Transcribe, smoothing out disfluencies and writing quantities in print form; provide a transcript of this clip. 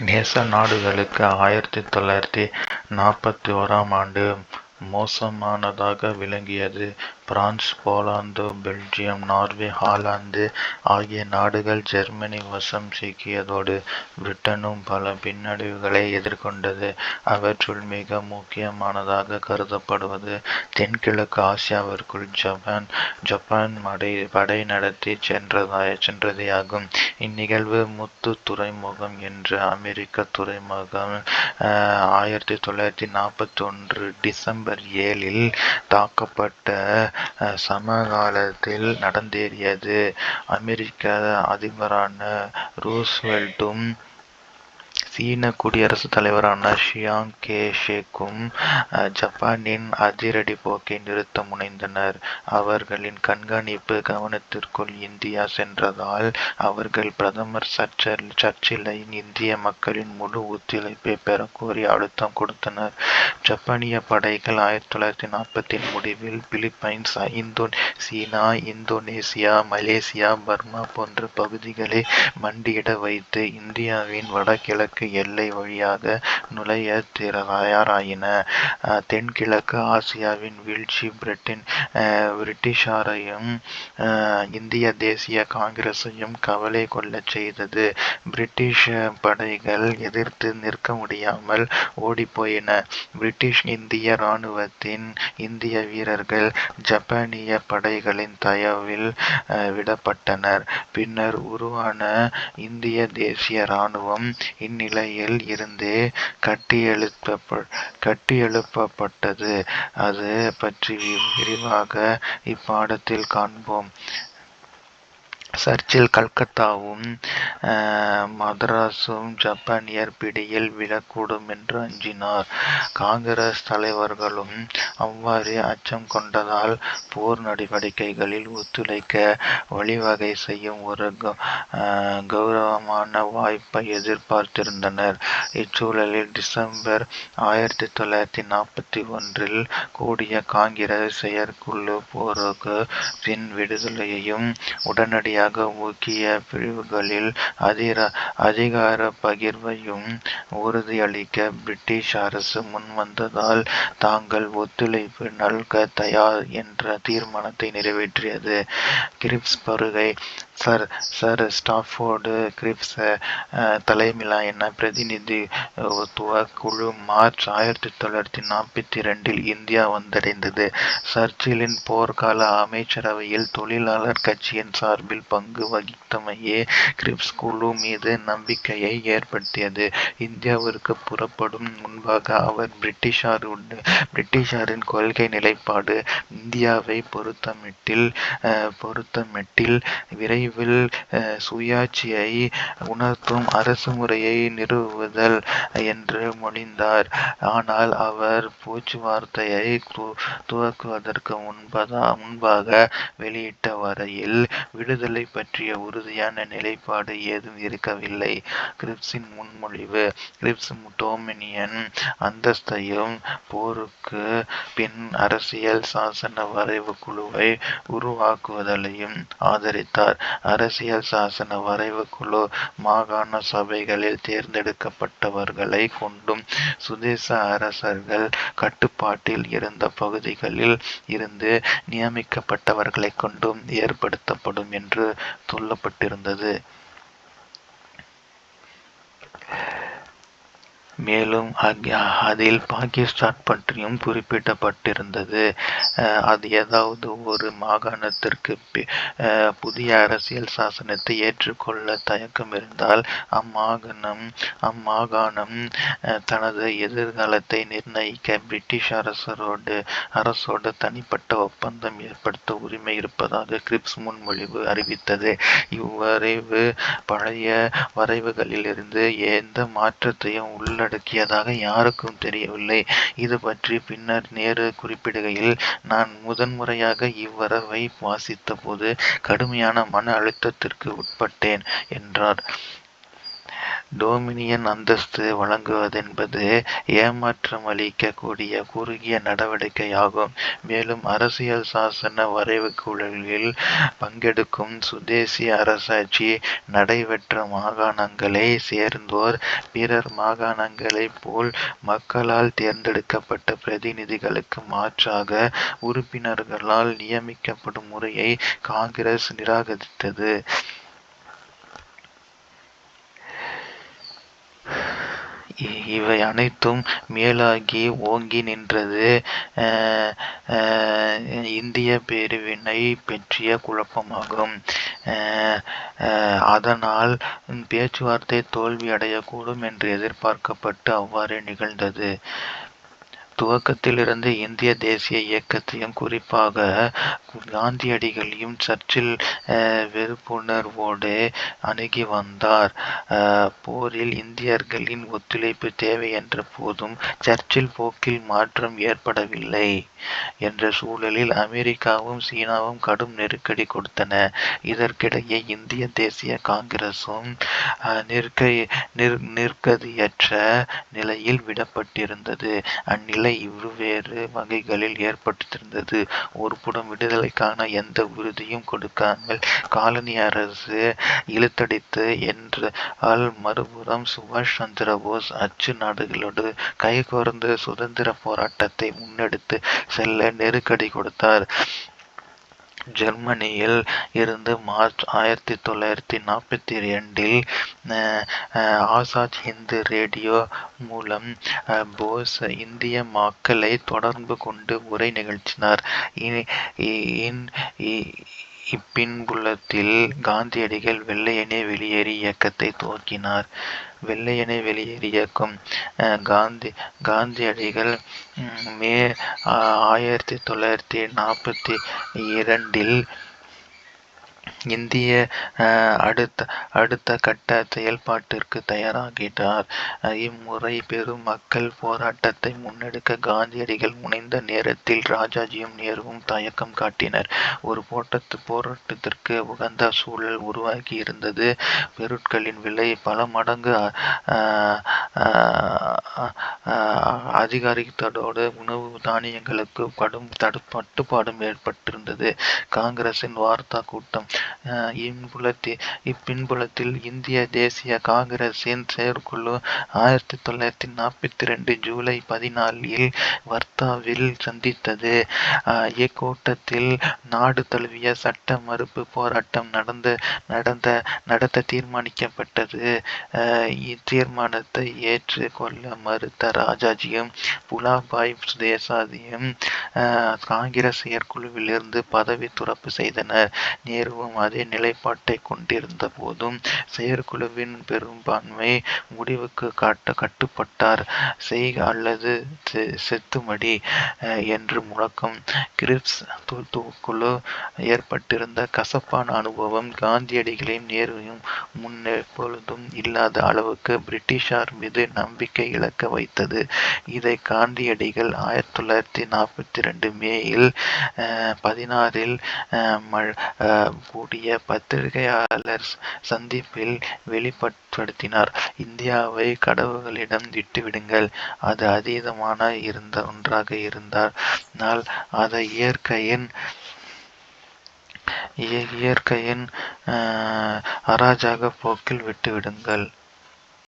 நேச நாடுகளுக்கு 1941 மோசமானதாக விளங்கியது. France, Poland, Belgium, Norway, Holland ஆகிய நாடுகள் ஜெர்மனி வசம் சிக்கியதோடு பிரிட்டனும் பல பின்னடைவுகளை எதிர்கொண்டது. அவற்றுள் மிக முக்கியமானதாக கருதப்படுவது தென்கிழக்கு ஆசியாவிற்குள் ஜப்பான் படை நடத்தி சென்றதேயாகும். இந்நிகழ்வு முத்து துறைமுகம் என்ற அமெரிக்க துறைமுகம் 1941 டிசம்பர் 7 தாக்கப்பட்ட சமகாலத்தில் நடந்தேறியது. அமெரிக்க அதிபரான ரூஸ்வெல்ட்டும் சீன குடியரசுத் தலைவரான ஷியாங் கே-ஷெக்கும் ஜப்பானின் அதிரடி போக்கை நிறுத்த முனைந்தனர். அவர்களின் கண்காணிப்பு கவனத்திற்குள் இந்தியா சென்றதால் அவர்கள் பிரதமர் சர்ச்சிலை இந்திய மக்களின் முழு ஒத்துழைப்பை பெறக்கோரி அழுத்தம் கொடுத்தனர். ஜப்பானிய படைகள் 1940 முடிவில் பிலிப்பைன்ஸ், சீனா, இந்தோனேசியா, மலேசியா, பர்மா போன்ற பகுதிகளை மண்டியிட வைத்து இந்தியாவின் வடகிழக்கு எல்லை வழியாக நுழைய தயாராயின. தென்கிழக்கு ஆசியாவின் வீழ்ச்சி பிரிட்டிஷாரையும் இந்திய தேசிய காங்கிரசையும் கவலை கொள்ளச் செய்தது. பிரிட்டிஷ் படைகள் எதிர்த்து நிற்க முடியாமல் ஓடிப்போயின. பிரிட்டிஷ் இந்திய இராணுவத்தின் இந்திய வீரர்கள் ஜப்பானிய படைகளின் தயவில் விடப்பட்டனர். பின்னர் உருவான இந்திய தேசிய இராணுவம் இந்நிலையில் இருந்தே கட்டியெழுப்பப்பட்டது. அது பற்றி விரிவாக இப்பாடத்தில் காண்போம். சர்ச்சில் கல்கத்தாவும் மதராசும் ஜப்பானியர் பிடியில் விழக்கூடும் என்று அஞ்சினார். காங்கிரஸ் தலைவர்களும் அவ்வாறே அச்சம் கொண்டதால் போர் நடவடிக்கைகளில் ஒத்துழைக்க வழிவகை செய்யும் ஒரு கௌரவமான வாய்ப்பை எதிர்பார்த்திருந்தனர். இச்சூழலில் டிசம்பர் 1941 கூடிய காங்கிரஸ் செயற்குழு போருக்கு பின் விடுதலையையும் உடனடியாக முக்கிய பிரிவுகளில் அதிகார பகிர்வையும் உறுதியளிக்க பிரிட்டிஷ் அரசு முன்வந்ததால் தாங்கள் ஒத்துழைப்பு நல்க தயார் என்ற தீர்மானத்தை நிறைவேற்றியது. கிரிப்ஸ் வருகை. சர் ஸ்டாஃபோர்டு கிரிப்ஸ் தலைமையிலான பிரதிநிதித்துவ குழு மார்ச் 1942 இந்தியா வந்தடைந்தது. சர்ச்சிலின் போர்க்கால அமைச்சரவையில் தொழிலாளர் கட்சியின் சார்பில் பங்கு வகித்தமையே கிரிப்ஸ் குழு மீது நம்பிக்கையை ஏற்படுத்தியது. இந்தியாவிற்கு புறப்படும் முன்பாக அவர் பிரிட்டிஷாரின் கொள்கை நிலைப்பாடு இந்தியாவை பொறுத்தமட்டில் விரைவில் சுயாட்சியை உணர்த்தும் அரசு முறையை நிறுவுதல் என்று மொழிந்தார். ஆனால் அவர் பேச்சுவார்த்தையை துவக்குவதற்கு முன்பாக வெளியிட்ட வரையில் விடுதலை பற்றிய உறுதியான நிலைப்பாடு ஏதும் இருக்கவில்லை. கிரிப்ஸின் முன்மொழிவு கிரிப்ஸ் டொமினியன் அந்தஸ்தையும் போருக்கு பின் அரசியல் சாசன வரைவு குழுவை உருவாக்குதலையும் ஆதரித்தார். அரசியல் சாசன வரைவு குழு மாகாண சபைகளில் தேர்ந்தெடுக்கப்பட்டவர்களை கொண்டும் சுதேச அரசர்கள் கட்டுப்பாட்டில் இருந்த பகுதிகளில் இருந்து நியமிக்கப்பட்டவர்களை கொண்டும் ஏற்படுத்தப்படும் என்று சொல்லப்பட்டிருந்தது. மேலும் அதில் பாகிஸ்தான் பற்றியும் குறிப்பிடப்பட்டிருந்தது. அது ஏதாவது ஒரு மாகாணத்திற்கு புதிய அரசியல் சாசனத்தை ஏற்றுக்கொள்ள தயக்கம் இருந்தால் அம்மாகாணம் தனது எதிர்காலத்தை நிர்ணயிக்க பிரிட்டிஷ் அரசோடு தனிப்பட்ட ஒப்பந்தம் ஏற்படுத்த உரிமை இருப்பதாக கிரிப்ஸ் முன்மொழிவு அறிவித்தது. இவ்வரைவு பழைய வரைவுகளிலிருந்து எந்த மாற்றத்தையும் உள்ளடக்கியதாக யாருக்கும் தெரியவில்லை. இது பற்றி பின்னர் நேரு குறிப்பிடுகையில், நான் முதன்முறையாக இவ்வரைவை வாசித்த போது கடுமையான மன அழுத்தத்திற்கு உட்பட்டேன் என்றார். டொமினியன் அந்தஸ்து வழங்குவதென்பது ஏமாற்றமளிக்க கூடிய குறுகிய நடவடிக்கையாகும். மேலும் அரசியல் சாசன வரைவுக்குழுவில் பங்கெடுக்கும் சுதேசி அரசாட்சி நடைபெற்ற மாகாணங்களை சேர்ந்தோர் பிறர் மாகாணங்களைப் போல் மக்களால் தேர்ந்தெடுக்கப்பட்ட பிரதிநிதிகளுக்கு மாற்றாக உறுப்பினர்களால் நியமிக்கப்படும் முறையை காங்கிரஸ் நிராகரித்தது. இவை அனைத்தும் மேலாகி ஓங்கி நின்றது இந்திய பிரிவினை பற்றிய குழப்பமாகும். அதனால் பேச்சுவார்த்தை தோல்வி அடையக்கூடும் என்று எதிர்பார்க்கப்பட்டு அவ்வாறே நிகழ்ந்தது. துவக்கத்திலிருந்து இந்திய தேசிய இயக்கத்தையும் குறிப்பாக காந்தியடிகளையும் சர்ச்சில் வெறுப்புணர்வோடு அணுகி வந்தார். போரில் இந்தியர்களின் ஒத்துழைப்பு தேவை என்ற போதும் சர்ச்சில் போக்கில் மாற்றம் ஏற்படவில்லை என்ற சூழலில் அமெரிக்காவும் சீனாவும் கடும் நெருக்கடி கொடுத்தன. இதற்கிடையே இந்திய தேசிய காங்கிரசும் நிர்கதியற்ற நிலையில் விடப்பட்டிருந்தது. அந்நிலை இவ்வேறு வகைகளில் ஏற்பட்டிருந்தது. ஒருபுறம் விடுதலைக்கான எந்த உறுதியும் கொடுக்காமல் காலனி அரசு இழுத்தடித்து என்றால், மறுபுறம் சுபாஷ் சந்திர போஸ் அச்சு நாடுகளோடு கைகோர்ந்து சுதந்திர போராட்டத்தை முன்னெடுத்து செல்ல நெருக்கடி கொடுத்தார். ஜெர்மனியில் இருந்து மார்ச் 1942 ஆசாத் ஹிந்து ரேடியோ மூலம் போஸ் இந்திய மக்களை தொடர்பு கொண்டு உரை நிகழ்த்தினார். இப்பின்புலத்தில் காந்தியடிகள் வெள்ளையனே வெளியேறு இயக்கத்தை துவக்கினார். வெள்ளையனே வெளியேறு இயக்கம் காந்தியடிகள் மே 1942 இந்திய அடுத்த கட்ட செயல்பாட்டிற்கு தயாராகிறார். இம்முறை பெரும் மக்கள் போராட்டத்தை முன்னெடுக்க காந்தியடிகள் முனைந்த நேரத்தில் ராஜாஜியும் நேருவும் தயக்கம் காட்டினர். ஒரு போராட்டத்திற்கு உகந்த சூழல் உருவாகி இருந்தது. பொருட்களின் விலை பல மடங்கு அதிகரித்ததோடு உணவு தானியங்களுக்கு கடும் தட்டுப்பாடும் ஏற்பட்டிருந்தது. காங்கிரசின் வார்த்தா கூட்டம் இப்பின்புலத்தில் இந்திய தேசிய காங்கிரசின் செயற்குழு 1942 ஜூலை 14 வர்த்தாவில் சந்தித்தது. இக்கூட்டத்தில் நாடு தழுவிய சட்ட மறுப்பு போராட்டம் நடத்த தீர்மானிக்கப்பட்டது. இத்தீர்மானத்தை ஏற்று கொள்ள மறுத்த ராஜாஜியும் புலாபாய் தேசாயும் காங்கிரஸ் செயற்குழுவிலிருந்து பதவி துறப்பு செய்தனர். நேருவும் அதே நிலைப்பாட்டை கொண்டிருந்த போதும் செயற்குழுவின் பெரும்பான்மை முடிவுக்கு கட்டுப்பட்டார். செய் அல்லது செத்துமடி என்று முழக்கம். கிரிப்ஸ் குழு ஏற்பட்டிருந்த கசப்பான அனுபவம் காந்தியடிகளையும் நேருவையும் முன்னெப்பொழுதும் இல்லாத அளவுக்கு பிரிட்டிஷார் மீது நம்பிக்கை இழக்க வைத்தது. இதை காந்தியடிகள் 1942 மே 16 கூடிய பத்திரிகையாளர் சந்திப்பில் வெளிப்படுத்தினார். இந்தியாவை கடவுளிடம் விட்டுவிடுங்கள். அது அதீதமான ஒன்றாக இருந்தால் அதை இயற்கையின் அராஜக போக்கில் விட்டுவிடுங்கள்.